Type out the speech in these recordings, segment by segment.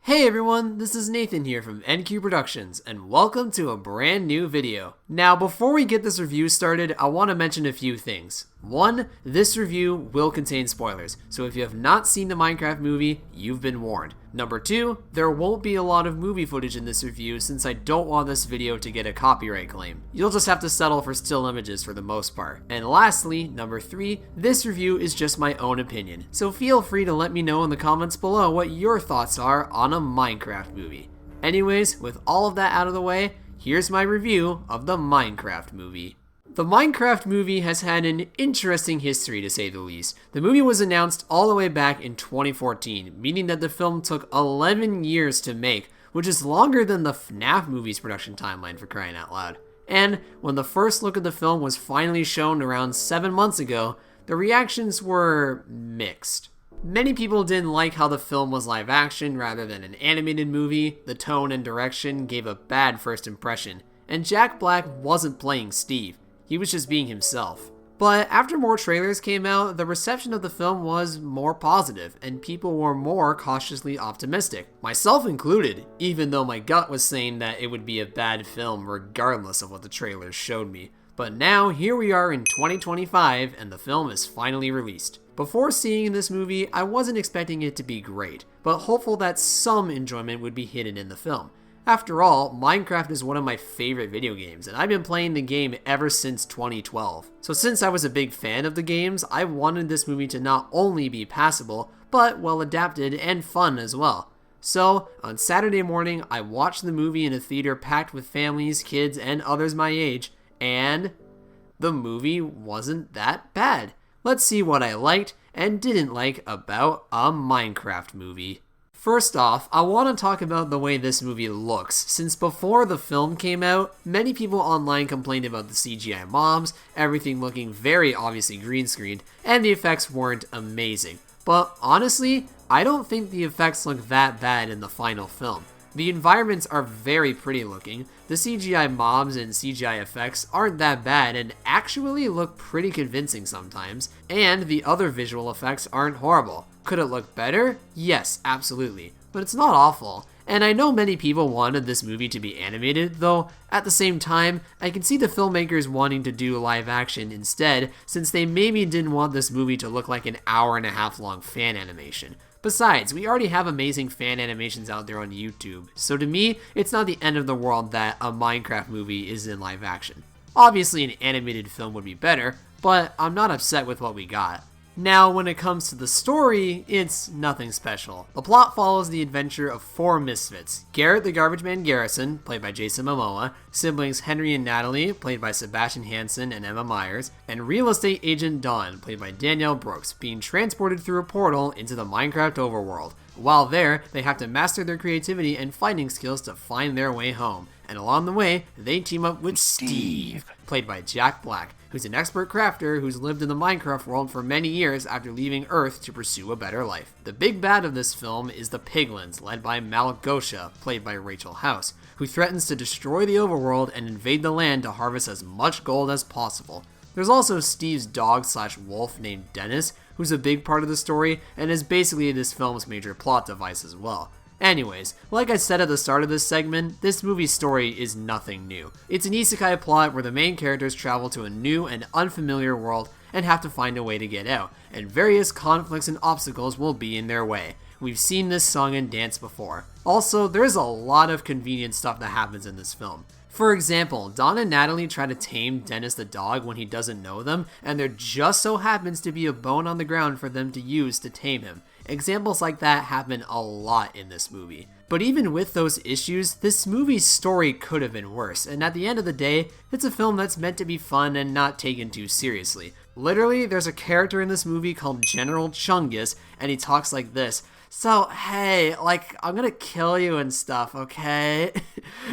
Hey everyone, this is Nathan here from NQ Productions, and welcome to a brand new video. Now, before we get this review started, I want to mention a few things. One, this review will contain spoilers, so if you have not seen the Minecraft movie, you've been warned. Number two, there won't be a lot of movie footage in this review since I don't want this video to get a copyright claim. You'll just have to settle for still images for the most part. And lastly, number three, this review is just my own opinion, so feel free to let me know in the comments below what your thoughts are on a Minecraft movie. Anyways, with all of that out of the way, here's my review of the Minecraft movie. The Minecraft movie has had an interesting history, to say the least. The movie was announced all the way back in 2014, meaning that the film took 11 years to make, which is longer than the FNAF movie's production timeline, for crying out loud. And when the first look at the film was finally shown around 7 months ago, the reactions were mixed. Many people didn't like how the film was live action rather than an animated movie, the tone and direction gave a bad first impression, and Jack Black wasn't playing Steve. He was just being himself. But after more trailers came out, the reception of the film was more positive, and people were more cautiously optimistic, myself included, even though my gut was saying that it would be a bad film regardless of what the trailers showed me. But now, here we are in 2025, and the film is finally released. Before seeing this movie, I wasn't expecting it to be great, but hopeful that some enjoyment would be hidden in the film. After all, Minecraft is one of my favorite video games, and I've been playing the game ever since 2012. So since I was a big fan of the games, I wanted this movie to not only be passable, but well adapted and fun as well. So, on Saturday morning, I watched the movie in a theater packed with families, kids, and others my age, and the movie wasn't that bad. Let's see what I liked and didn't like about a Minecraft movie. First off, I want to talk about the way this movie looks, since before the film came out, many people online complained about the CGI mobs, everything looking very obviously green screened, and the effects weren't amazing. But honestly, I don't think the effects look that bad in the final film. The environments are very pretty looking, the CGI mobs and CGI effects aren't that bad and actually look pretty convincing sometimes, and the other visual effects aren't horrible. Could it look better? Yes, absolutely, but it's not awful. And I know many people wanted this movie to be animated, though at the same time, I can see the filmmakers wanting to do live action instead, since they maybe didn't want this movie to look like an hour-and-a-half long fan animation. Besides, we already have amazing fan animations out there on YouTube, so to me, it's not the end of the world that a Minecraft movie is in live action. Obviously, an animated film would be better, but I'm not upset with what we got. Now, when it comes to the story, it's nothing special. The plot follows the adventure of four misfits: Garrett the Garbage Man Garrison, played by Jason Momoa, siblings Henry and Natalie, played by Sebastian Hansen and Emma Myers, and real estate agent Dawn, played by Danielle Brooks, being transported through a portal into the Minecraft overworld. While there, they have to master their creativity and fighting skills to find their way home. And along the way, they team up with Steve, played by Jack Black, who's an expert crafter who's lived in the Minecraft world for many years after leaving Earth to pursue a better life. The big bad of this film is the Piglins, led by Malagosha, played by Rachel House, who threatens to destroy the overworld and invade the land to harvest as much gold as possible. There's also Steve's dog/wolf named Dennis, who's a big part of the story and is basically this film's major plot device as well. Anyways, like I said at the start of this segment, this movie's story is nothing new. It's an isekai plot where the main characters travel to a new and unfamiliar world and have to find a way to get out, and various conflicts and obstacles will be in their way. We've seen this song and dance before. Also, there's a lot of convenient stuff that happens in this film. For example, Dawn and Natalie try to tame Dennis the dog when he doesn't know them, and there just so happens to be a bone on the ground for them to use to tame him. Examples like that happen a lot in this movie. But even with those issues, this movie's story could have been worse, and at the end of the day, it's a film that's meant to be fun and not taken too seriously. Literally, there's a character in this movie called General Chungus, and he talks like this: "So, hey, I'm gonna kill you and stuff, okay?"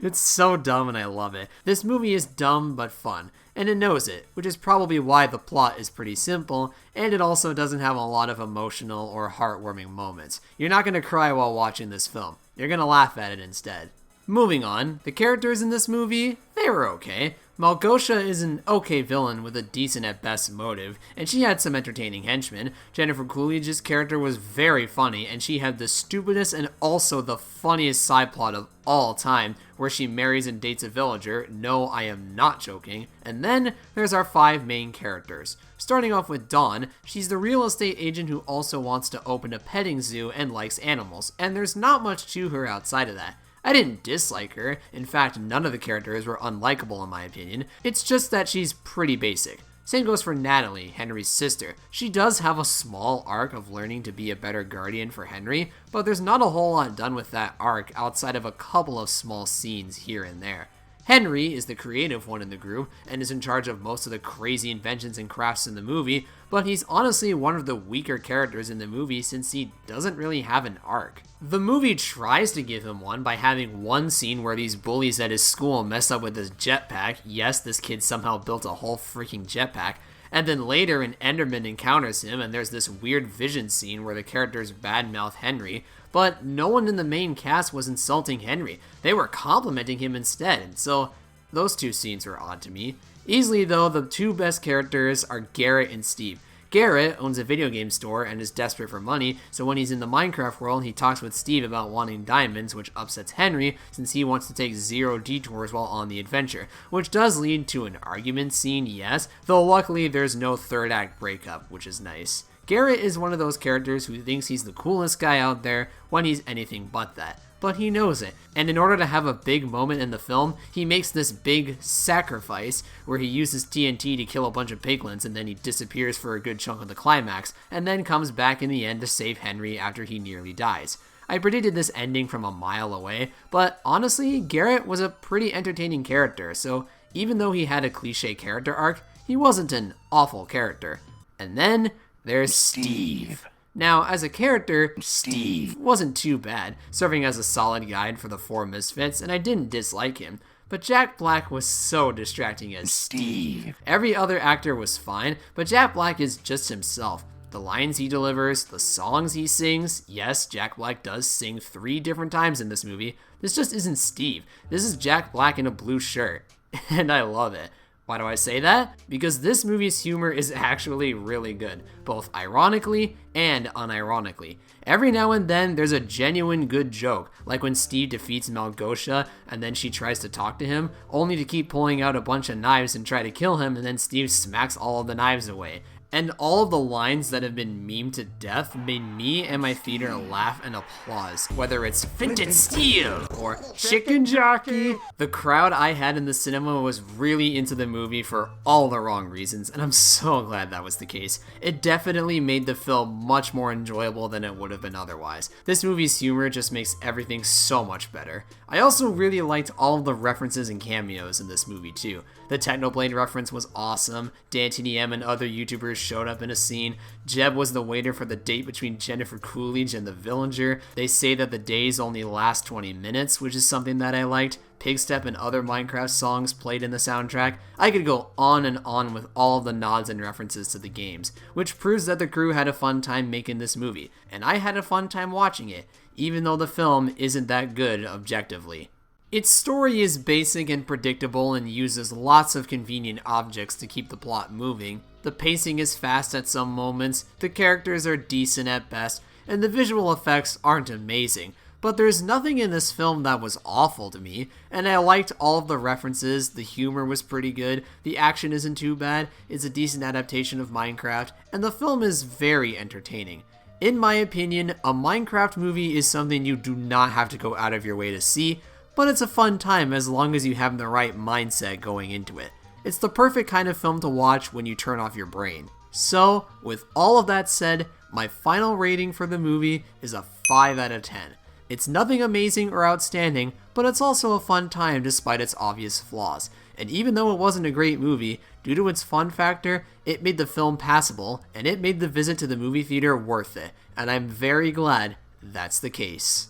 It's so dumb and I love it. This movie is dumb but fun, and it knows it, which is probably why the plot is pretty simple, and it also doesn't have a lot of emotional or heartwarming moments. You're not gonna cry while watching this film. You're gonna laugh at it instead. Moving on, the characters in this movie, they were okay. Malgosha is an okay villain with a decent at best motive, and she had some entertaining henchmen. Jennifer Coolidge's character was very funny, and she had the stupidest and also the funniest side plot of all time, where she marries and dates a villager. No, I am not joking. And then there's our 5 main characters. Starting off with Dawn, she's the real estate agent who also wants to open a petting zoo and likes animals, and there's not much to her outside of that. I didn't dislike her. In fact, none of the characters were unlikable in my opinion. It's just that she's pretty basic. Same goes for Natalie, Henry's sister. She does have a small arc of learning to be a better guardian for Henry, but there's not a whole lot done with that arc outside of a couple of small scenes here and there. Henry is the creative one in the group and is in charge of most of the crazy inventions and crafts in the movie, but he's honestly one of the weaker characters in the movie since he doesn't really have an arc. The movie tries to give him one by having one scene where these bullies at his school mess up with his jetpack. Yes, this kid somehow built a whole freaking jetpack. And then later an Enderman encounters him and there's this weird vision scene where the characters badmouth Henry, but no one in the main cast was insulting Henry. They were complimenting him instead, so those 2 scenes were odd to me. Easily though, the 2 best characters are Garrett and Steve. Garrett owns a video game store and is desperate for money, so when he's in the Minecraft world, he talks with Steve about wanting diamonds, which upsets Henry since he wants to take 0 detours while on the adventure, which does lead to an argument scene, yes, though luckily there's no 3rd act breakup, which is nice. Garrett is one of those characters who thinks he's the coolest guy out there when he's anything but that. But he knows it, and in order to have a big moment in the film, he makes this big sacrifice where he uses TNT to kill a bunch of piglins and then he disappears for a good chunk of the climax, and then comes back in the end to save Henry after he nearly dies. I predicted this ending from a mile away, but honestly, Garrett was a pretty entertaining character, so even though he had a cliche character arc, he wasn't an awful character. And then there's Steve. Now, as a character, Steve wasn't too bad, serving as a solid guide for the 4 misfits, and I didn't dislike him. But Jack Black was so distracting as Steve. Every other actor was fine, but Jack Black is just himself. The lines he delivers, the songs he sings, yes, Jack Black does sing 3 different times in this movie. This just isn't Steve. This is Jack Black in a blue shirt, and I love it. Why do I say that? Because this movie's humor is actually really good, both ironically and unironically. Every now and then, there's a genuine good joke, like when Steve defeats Malgosha and then she tries to talk to him, only to keep pulling out a bunch of knives and try to kill him, and then Steve smacks all of the knives away. And all of the lines that have been memed to death made me and my theater laugh and applause, whether it's Finted Steel or Chicken Jockey. The crowd I had in the cinema was really into the movie for all the wrong reasons, and I'm so glad that was the case. It definitely made the film much more enjoyable than it would have been otherwise. This movie's humor just makes everything so much better. I also really liked all of the references and cameos in this movie too. The Technoblade reference was awesome, DanTDM and other YouTubers showed up in a scene, Jeb was the waiter for the date between Jennifer Coolidge and the villager, they say that the days only last 20 minutes, which is something that I liked, Pigstep and other Minecraft songs played in the soundtrack. I could go on and on with all of the nods and references to the games, which proves that the crew had a fun time making this movie, and I had a fun time watching it, even though the film isn't that good objectively. Its story is basic and predictable and uses lots of convenient objects to keep the plot moving. The pacing is fast at some moments, the characters are decent at best, and the visual effects aren't amazing. But there's nothing in this film that was awful to me, and I liked all of the references, the humor was pretty good, the action isn't too bad, it's a decent adaptation of Minecraft, and the film is very entertaining. In my opinion, a Minecraft movie is something you do not have to go out of your way to see, but it's a fun time as long as you have the right mindset going into it. It's the perfect kind of film to watch when you turn off your brain. So, with all of that said, my final rating for the movie is a 5 out of 10. It's nothing amazing or outstanding, but it's also a fun time despite its obvious flaws. And even though it wasn't a great movie, due to its fun factor, it made the film passable, and it made the visit to the movie theater worth it, and I'm very glad that's the case.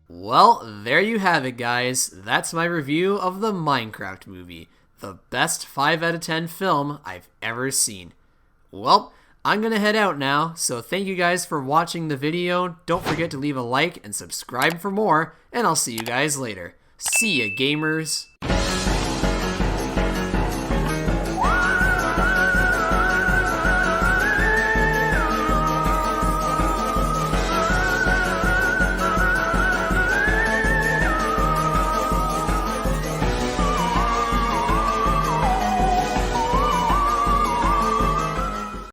Well, there you have it, guys. That's my review of the Minecraft movie, the best 5 out of 10 film I've ever seen. Well, I'm gonna head out now, so thank you guys for watching the video. Don't forget to leave a like and subscribe for more, and I'll see you guys later. See ya, gamers.